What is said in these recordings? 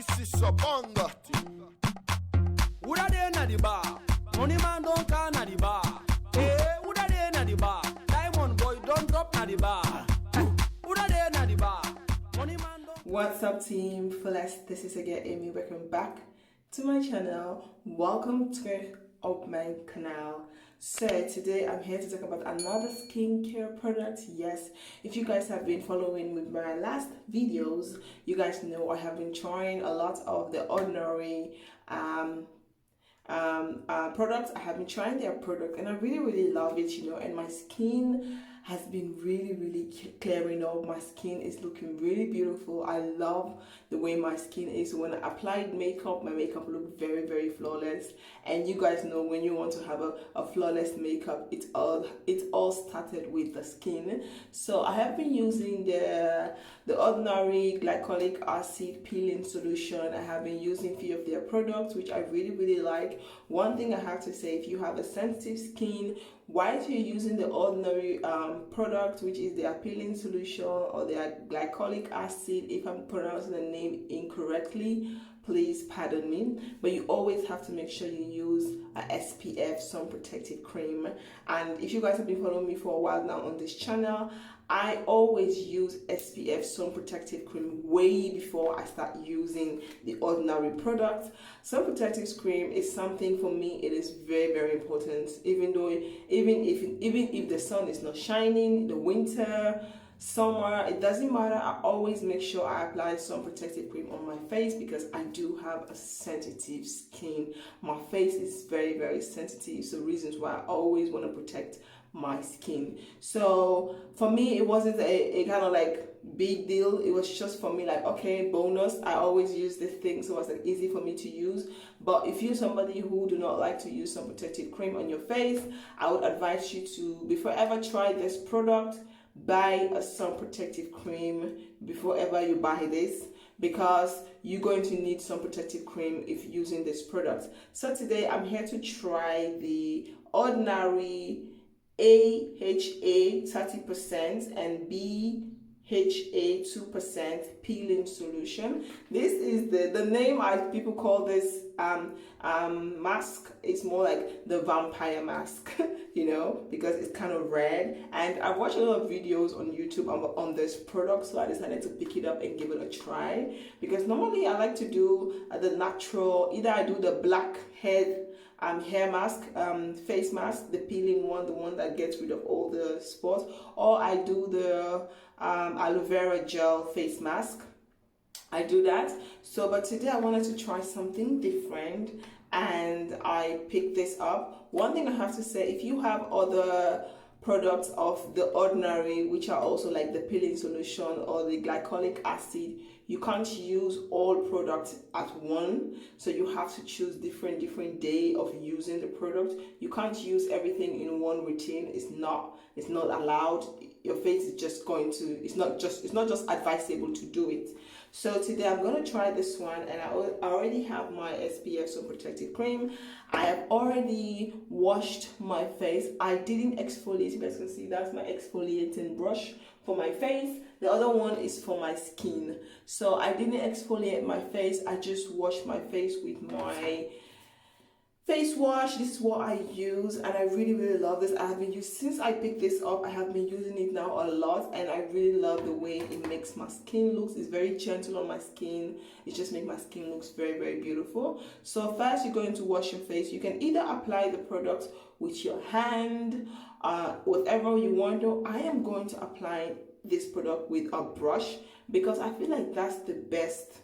This is a banger thing. Who da dey na the bar? Money man don't call na the bar. Hey, who da dey na the bar? Diamond boy don't drop na the bar. Who da dey na the bar? Money man don't. What's up, Team Fullest? This is again Amy. Welcome back to my channel. Welcome to my canal. So today I'm here to talk about another skincare product. Yes, if you guys have been following with my last videos, you guys know I have been trying a lot of the ordinary products. I have been trying their product and I really love it, you know, and my skin has been really clearing up. My skin is looking really beautiful. I love the way my skin is. When I applied makeup, my makeup looked very flawless. And you guys know when you want to have a flawless makeup, it all started with the skin. So I have been using the ordinary glycolic acid peeling solution. I have been using a few of their products, which I really like. One thing I have to say, if you have a sensitive skin, while you're using the ordinary product, which is their peeling solution or their glycolic acid, if I'm pronouncing the name incorrectly, please pardon me, but you always have to make sure you use a SPF sun protective cream. And if you guys have been following me for a while now on this channel, I always use SPF sun protective cream way before I start using the ordinary product. Sun protective cream is something for me, it is very important. Even if the sun is not shining, the winter, summer, it doesn't matter. I always make sure I apply sun protective cream on my face because I do have a sensitive skin. My face is very sensitive, so reasons why I always want to protect my skin. So for me, it wasn't a kind of like big deal. It was just for me like, okay, bonus. I always use this thing, so it's like easy for me to use. But if you're somebody who do not like to use sun protective cream on your face, I would advise you to, before ever try this product, buy a sun protective cream before ever you buy this, because you're going to need sun protective cream if using this product. So today I'm here to try the ordinary AHA 30% and BHA 2% peeling solution. This is the name people call this mask. It's more like the vampire mask, you know, because it's kind of red. And I've watched a lot of videos on YouTube on this product, so I decided to pick it up and give it a try. Because normally I like to do the natural, either I do the blackhead hair mask, face mask, the peeling one, the one that gets rid of all the spots, or I do the aloe vera gel face mask. I do that. So but today I wanted to try something different and I picked this up. One thing I have to say, if you have other products of the ordinary, which are also like the peeling solution or the glycolic acid, you can't use all products at one, so you have to choose different day of using the product. You can't use everything in one routine. It's not allowed. Your face is just going to, it's not just advisable to do it. So today I'm going to try this one, and I already have my SPF sun protective cream. I have already washed my face. I didn't exfoliate. You guys can see that's my exfoliating brush for my face. The other one is for my skin. So I didn't exfoliate my face. I just washed my face with my face wash. This is what I use, and I really love this. I have been using, since I picked this up, I have been using it now a lot, and I really love the way it makes my skin looks. It's very gentle on my skin. It just makes my skin looks very beautiful. So first you're going to wash your face. You can either apply the product with your hand, whatever you want to. I am going to apply this product with a brush because I feel like that's the best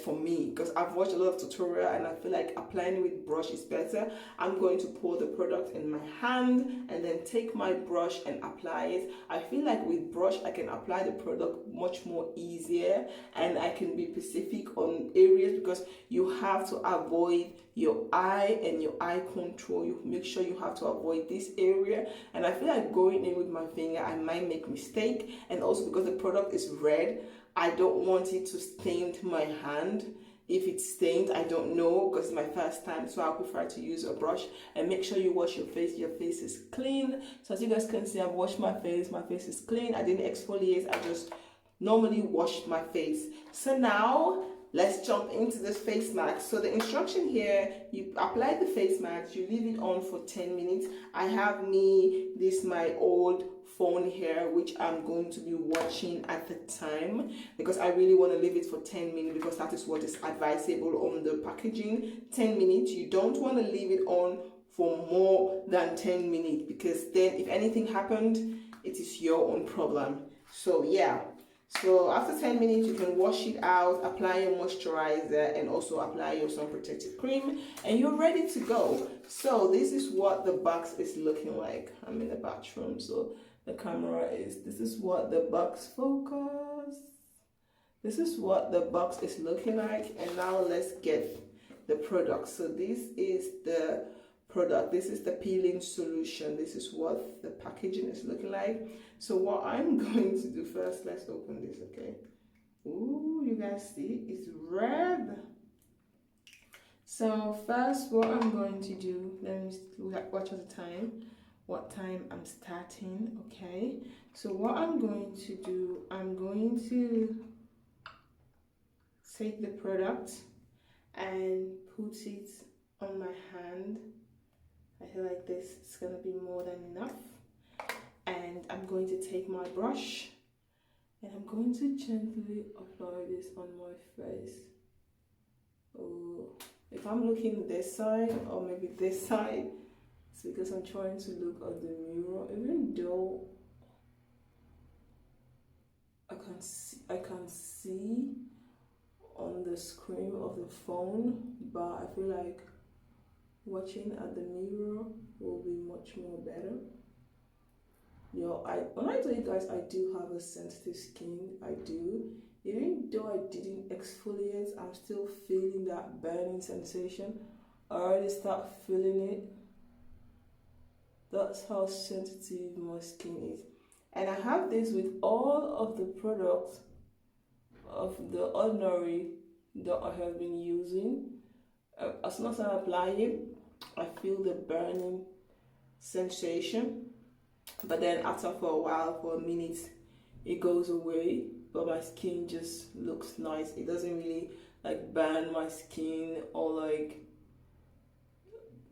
for me, because I've watched a lot of tutorial and I feel like applying with brush is better. I'm going to pour the product in my hand and then take my brush and apply it. I feel like with brush I can apply the product much more easier, and I can be specific on areas, because you have to avoid your eye and your eye control. You make sure you have to avoid this area, and I feel like going in with my finger I might make mistake. And also because the product is red, I don't want it to stain my hand. If it's stained, I don't know, because it's my first time, so I prefer to use a brush. And make sure you wash your face is clean. So as you guys can see, I've washed my face is clean. I didn't exfoliate, I just normally wash my face. So now let's jump into this face mask. So the instruction here, you apply the face mask, you leave it on for 10 minutes. I have my old phone here, which I'm going to be watching at the time, because I really want to leave it for 10 minutes, because that is what is advisable on the packaging. 10 minutes. You don't want to leave it on for more than 10 minutes, because then if anything happened, it is your own problem. So yeah, so after 10 minutes you can wash it out, apply your moisturizer, and also apply your sun protective cream, and you're ready to go. So this is what the box is looking like. I'm in the bathroom, so the camera is, this is what the box focus. This is what the box is looking like. And now let's get the product. So this is the product. This is the peeling solution. This is what the packaging is looking like. So what I'm going to do first, let's open this, okay? Ooh, you guys see it's red. So first what I'm going to do, let me watch the time, what time I'm starting. Okay, so what I'm going to do, I'm going to take the product and put it on my hand. I feel like this is gonna be more than enough. And I'm going to take my brush and I'm going to gently apply this on my face. Oh, if I'm looking this side or maybe this side, it's because I'm trying to look at the mirror, even though I can see on the screen of the phone, but I feel like watching at the mirror will be much more better. You know, when I tell you guys, I do have a sensitive skin. I do. Even though I didn't exfoliate, I'm still feeling that burning sensation. I already start feeling it. That's how sensitive my skin is. And I have this with all of the products of the ordinary that I have been using. As soon as I apply it, I feel the burning sensation. But then after for a while, for a minute, it goes away. But my skin just looks nice. It doesn't really like burn my skin or like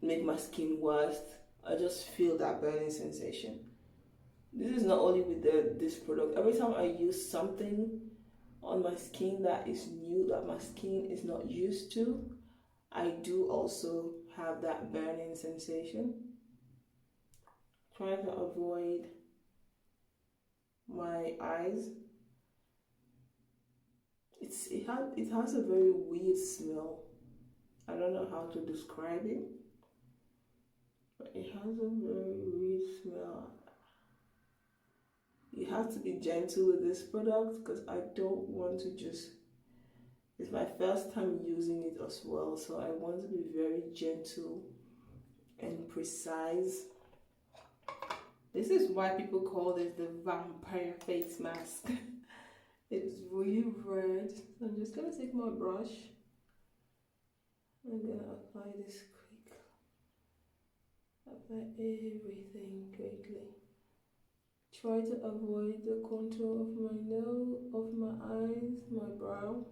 make my skin worse. I just feel that burning sensation. This is not only with this product. Every time I use something on my skin that is new, that my skin is not used to, I do also have that burning sensation. Try to avoid my eyes. It has a very weird smell. I don't know how to describe it, but it has a very weird smell. You have to be gentle with this product because I don't want to just, it's my first time using it as well, so I want to be very gentle and precise. This is why people call this the vampire face mask. It's really red. So I'm just gonna take my brush. I'm gonna apply this quick. Apply everything quickly. Try to avoid the contour of my nose, of my eyes, my brow.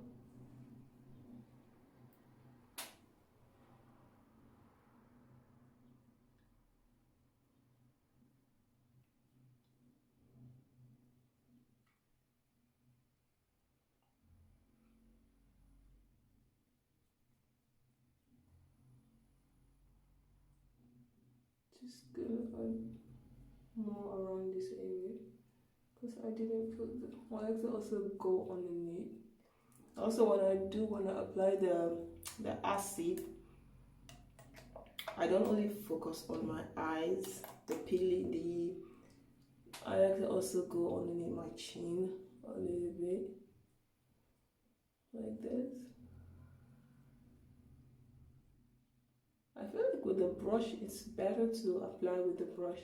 Just gonna add more around this area because I didn't put the, I like to also go underneath. Also, when I apply the acid, I don't only focus on my eyes, the peeling, I like to also go underneath my chin a little bit, like this. I feel like with the brush, it's better to apply with the brush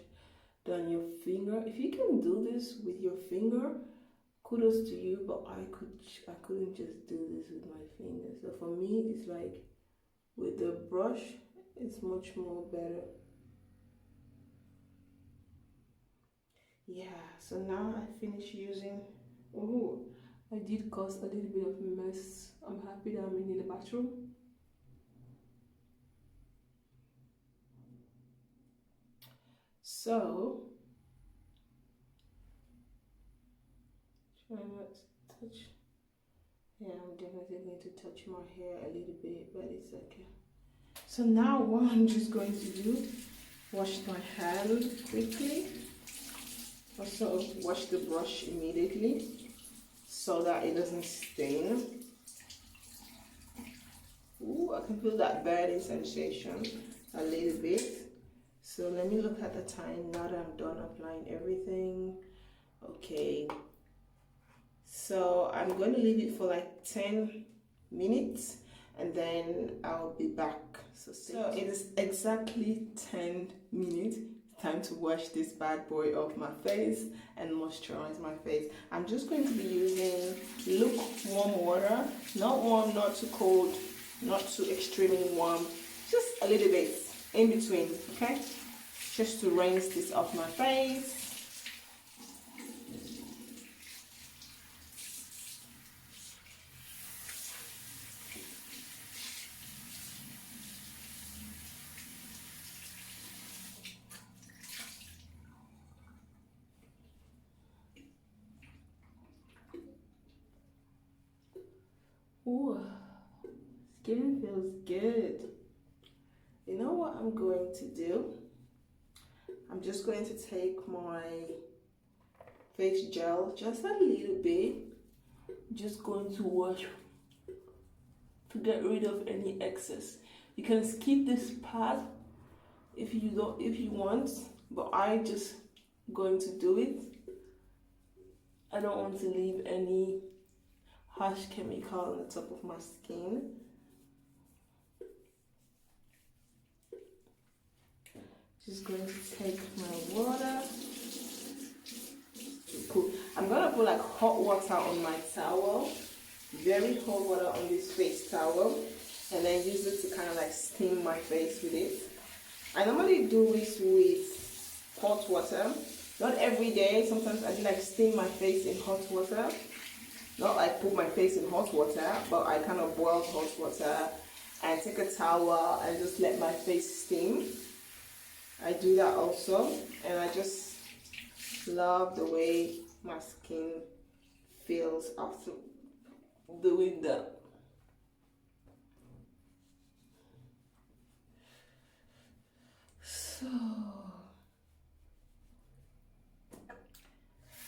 than your finger. If you can do this with your finger, kudos to you, but I couldn't just do this with my fingers. So for me, it's like with the brush, it's much more better. Yeah, so now I finish using, ooh, I did cause a little bit of mess. I'm happy that I'm in the bathroom. So, try not to touch. Yeah, I'm definitely going to touch my hair a little bit, but it's okay. So now what I'm just going to do, wash my hand quickly. Also wash the brush immediately so that it doesn't stain. Ooh, I can feel that burning sensation a little bit. So let me look at the time now that I'm done applying everything. Okay. So I'm going to leave it for like 10 minutes and then I'll be back. So it is exactly 10 minutes. Time to wash this bad boy off my face and moisturize my face. I'm just going to be using lukewarm water, not warm, not too cold, not too extremely warm, just a little bit in between, okay? Just to rinse this off my face. Ooh, skin feels good. You know what I'm going to do? I'm just going to take my face gel, just a little bit. Just going to wash to get rid of any excess. You can skip this part if you want, but I just going to do it. I don't want to leave any harsh chemical on the top of my skin. Just going to take my water. I'm gonna put like hot water on my towel, very hot water on this face towel, and then use it to kind of like steam my face with it. I normally do this with hot water, not every day. Sometimes I do like steam my face in hot water. Not like put my face in hot water, but I kind of boil hot water and take a towel and just let my face steam. I do that also, and I just love the way my skin feels after doing that. So,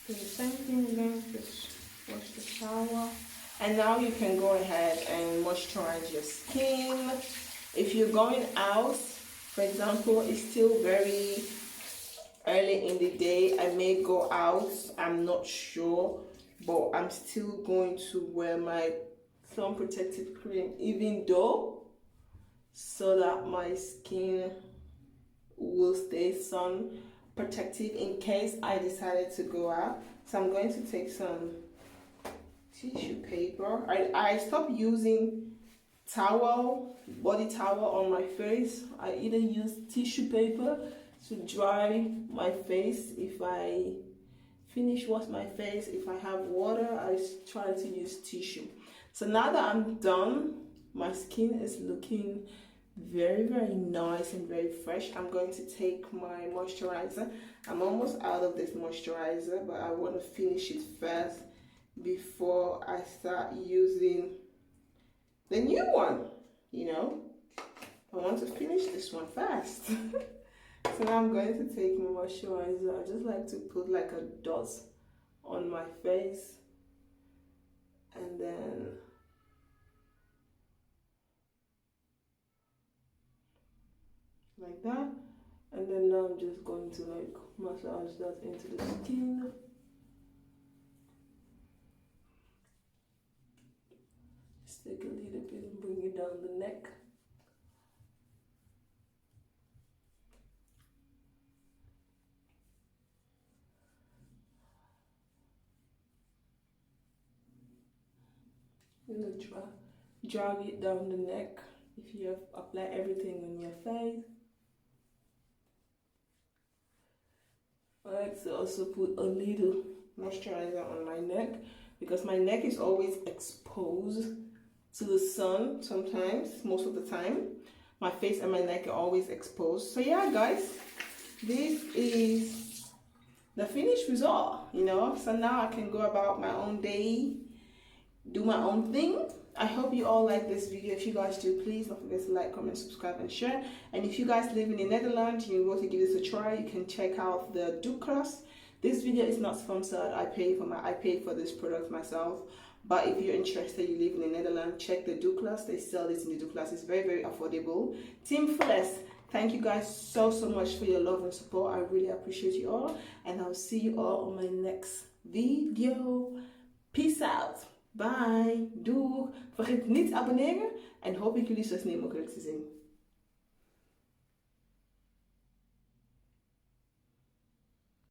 do the same thing again, just wash the shower. And now you can go ahead and moisturize your skin. If you're going out, for example, it's still very early in the day, I may go out, I'm not sure, but I'm still going to wear my sun protective cream even though, so that my skin will stay sun protective in case I decided to go out. So I'm going to take some tissue paper. I stopped using body towel on my face. I either use tissue paper to dry my face. If I finish wash my face, if I have water, I try to use tissue. So now that I'm done, my skin is looking very, very nice and very fresh. I'm going to take my moisturizer. I'm almost out of this moisturizer, but I want to finish it first before I start using the new one. You know, I want to finish this one fast. So now I'm going to take my moisturizer. I just like to put like a dot on my face, and then like that, and then now I'm just going to like massage that into the skin. Just take a little bit and bring it down the neck. You're gonna drag it down the neck if you have applied everything on your face. I like to also put a little moisturizer on my neck. because my neck is always exposed to the sun sometimes, most of the time. My face and my neck are always exposed. So yeah, guys, this is the finished result, you know. So now I can go about my own day, do my own thing. I hope you all like this video. If you guys do, please don't forget to like, comment, subscribe, and share. And if you guys live in the Netherlands, you want to give this a try, you can check out the Douglas. This video is not sponsored. I paid for this product myself. But if you're interested, you live in the Netherlands, check the Douglas. They sell this in the Douglas. It's very, very affordable. TeamFullest, thank you guys so much for your love and support. I really appreciate you all. And I'll see you all on my next video. Peace out. Bye. Doeg. Vergeet niet te abonneren. En hoop ik jullie zo snel mogelijk te zien.